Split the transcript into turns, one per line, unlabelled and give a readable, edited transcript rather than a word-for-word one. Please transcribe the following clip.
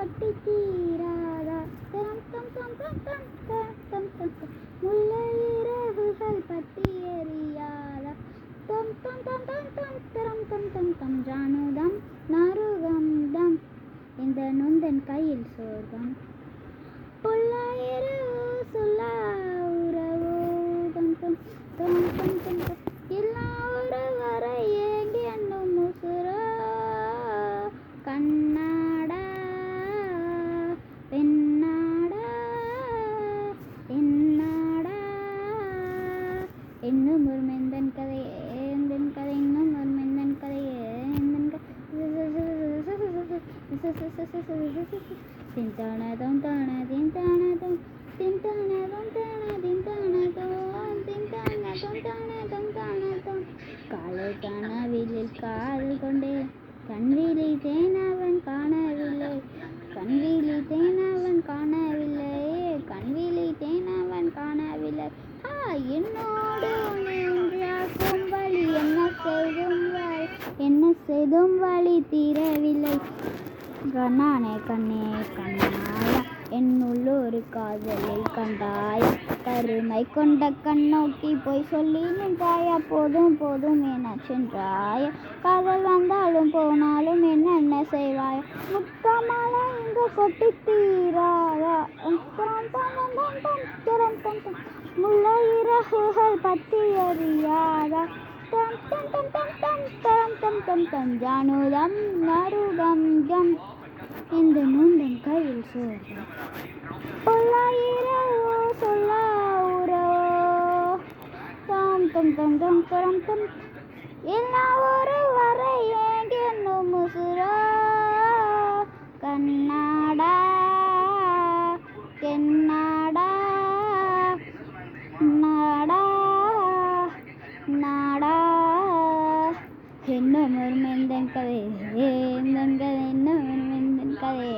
கொட்டி தீராதா தம் தம் தம் தம் தம் தம் தம் தம் தம் முல்லை இரவுகள் பற்றி எரியாதா தம் தம் தம் தம் தம் தம் தம் தம் தம் ஜானுதம் நறுகம் தம் இந்த நொந்தன் கையில் சோர்கம் பொல்லாயிரவு சொல்ல உறவோ தம் தம் தம் தம் தம் தம் எல்லா ஒரு வரை ஏங்கி என்னும் முசுரோ கண்ணாடா பெண்ணாடா என்னாடா இன்னும் ஒரு மெந்தன் கதை எந்தன் கதை இன்னும் ஒரு மெந்தன் கதை எந்தன் தின்தானதும் தானதின் தானதும் தின்தானதும் தானதின் தானதும் தின்தானதும் தானதும் தானதும் காலை கனவிலில் காதல் கொண்டே கண்விழி தேனவன் காணவில்லை கண்விழி தேனவன் காணவில்லை கண்விழி தேனவன் காணவில்லை என்னோடு நின்றாக்கும் வழி என்ன செய்தும் வழி தீரவில்லை கண்ணானே கண்ணே கண்ணாயா என்னுள்ளொரு காதலை கண்டாய் கருமை கொண்ட கண்ணோக்கி போய் சொல்லி நின்றாயா போதும் போதும் என சென்றாய காதல் வந்தாலும் போனாலும் என்ன செய்வாய் முத்தமலை இங்கு கொட்டி தீராயா முல்லை இறகுகள் பற்றி எறியாதா தம் தம் தம் தம் தம் தம் தம் தம் தம் ஜானுதம் நறுகம் கம் இந்த நுந்தன் கையில் சோர்கம் பொல்லாயிரவோ சொல்ல உறவோ தம் தம் தம் தம் தம் தம் எல்லா ஒரு வரை ஏங்கி என்னும் முசுரோ கண்ணாடா கென்னாடா நாடா நாடா இன்னும் ஒரு மெந்தன் கதை எந்தன் கதை இன்னும் ஒரு மெந்தன் கதை